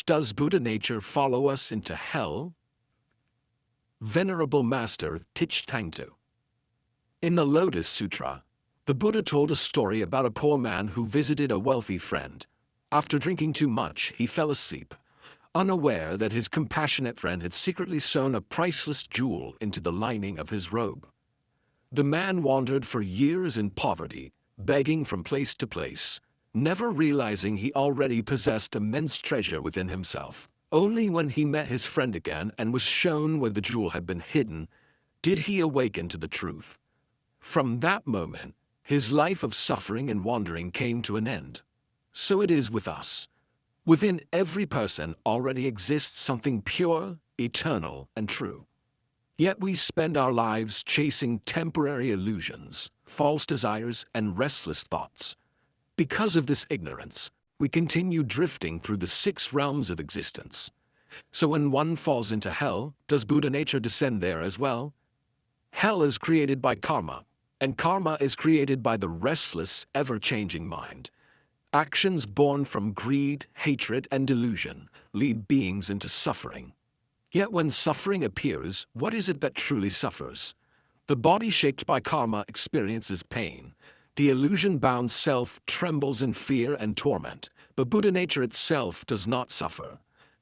Does Buddha nature follow us into hell? Venerable Master Thích. In the Lotus Sutra, the Buddha told a story about a poor man who visited a wealthy friend. After drinking too much, he fell asleep, unaware that his compassionate friend had secretly sewn a priceless jewel into the lining of his robe. The man wandered for years in poverty, begging from place to place, never realizing he already possessed immense treasure within himself. Only when he met his friend again and was shown where the jewel had been hidden, did he awaken to the truth. From that moment, his life of suffering and wandering came to an end. So it is with us. Within every person already exists something pure, eternal, and true. Yet we spend our lives chasing temporary illusions, false desires, and restless thoughts. Because of this ignorance, we continue drifting through the 6 realms of existence. So when one falls into hell, does Buddha nature descend there as well? Hell is created by karma, and karma is created by the restless, ever-changing mind. Actions born from greed, hatred, and delusion lead beings into suffering. Yet when suffering appears, what is it that truly suffers? The body shaped by karma experiences pain. The illusion-bound self trembles in fear and torment, but Buddha nature itself does not suffer.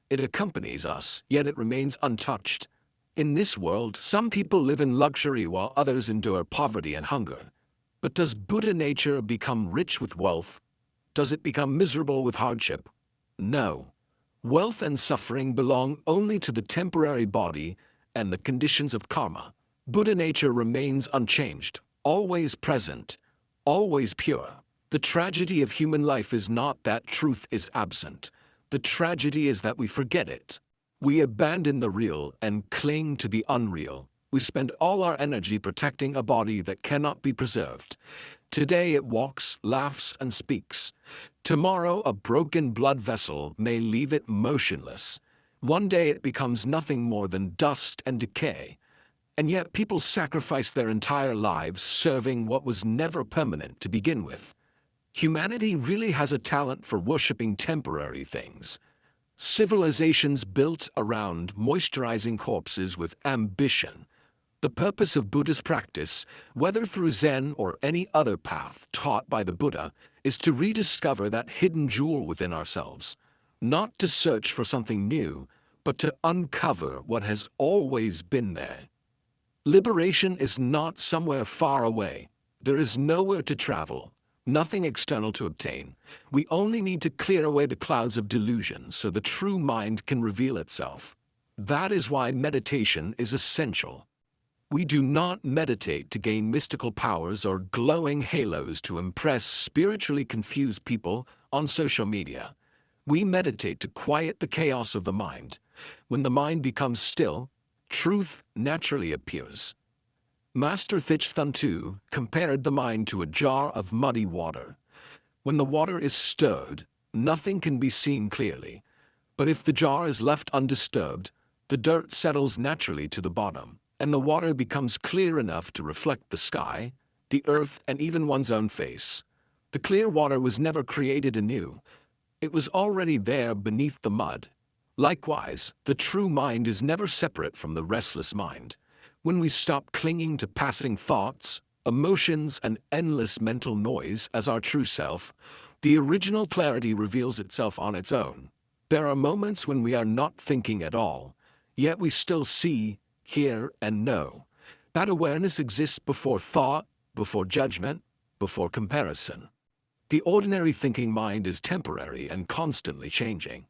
It accompanies us, yet it remains untouched. In this world, some people live in luxury while others endure poverty and hunger. But does Buddha nature become rich with wealth? Does it become miserable with hardship? No. Wealth and suffering belong only to the temporary body and the conditions of karma. Buddha nature remains unchanged, always present, always pure. The tragedy of human life is not that truth is absent. The tragedy is that we forget it. We abandon the real and cling to the unreal. We spend all our energy protecting a body that cannot be preserved. Today it walks, laughs, and speaks. Tomorrow a broken blood vessel may leave it motionless. One day it becomes nothing more than dust and decay. And yet people sacrifice their entire lives serving what was never permanent to begin with. Humanity really has a talent for worshipping temporary things. Civilizations built around moisturizing corpses with ambition. The purpose of Buddha's practice, whether through Zen or any other path taught by the Buddha, is to rediscover that hidden jewel within ourselves. Not to search for something new, but to uncover what has always been there. Liberation is not somewhere far away. There is nowhere to travel, nothing external to obtain. We only need to clear away the clouds of delusion so the true mind can reveal itself. That is why meditation is essential. We do not meditate to gain mystical powers or glowing halos to impress spiritually confused people on social media. We meditate to quiet the chaos of the mind. When the mind becomes still, truth naturally appears. Master Thích compared the mind to a jar of muddy water. When the water is stirred, nothing can be seen clearly. But if the jar is left undisturbed, the dirt settles naturally to the bottom, and the water becomes clear enough to reflect the sky, the earth, and even one's own face. The clear water was never created anew. It was already there beneath the mud. Likewise, the true mind is never separate from the restless mind. When we stop clinging to passing thoughts, emotions, and endless mental noise as our true self, the original clarity reveals itself on its own. There are moments when we are not thinking at all, yet we still see, hear, and know. That awareness exists before thought, before judgment, before comparison. The ordinary thinking mind is temporary and constantly changing,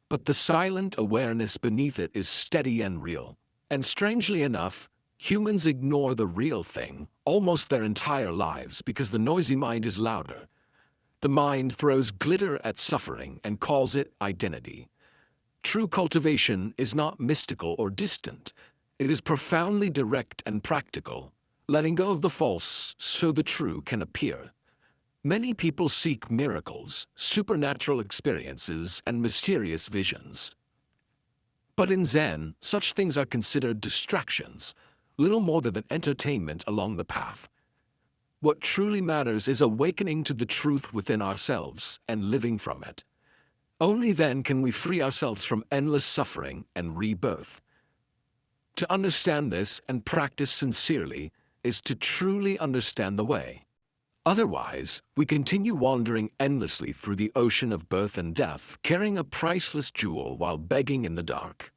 but the silent awareness beneath it is steady and real. And strangely enough, humans ignore the real thing almost their entire lives because the noisy mind is louder. The mind throws glitter at suffering and calls it identity. True cultivation is not mystical or distant. It is profoundly direct and practical, letting go of the false so the true can appear. Many people seek miracles, supernatural experiences, and mysterious visions. But in Zen, such things are considered distractions, little more than entertainment along the path. What truly matters is awakening to the truth within ourselves and living from it. Only then can we free ourselves from endless suffering and rebirth. To understand this and practice sincerely is to truly understand the way. Otherwise, we continue wandering endlessly through the ocean of birth and death, carrying a priceless jewel while begging in the dark.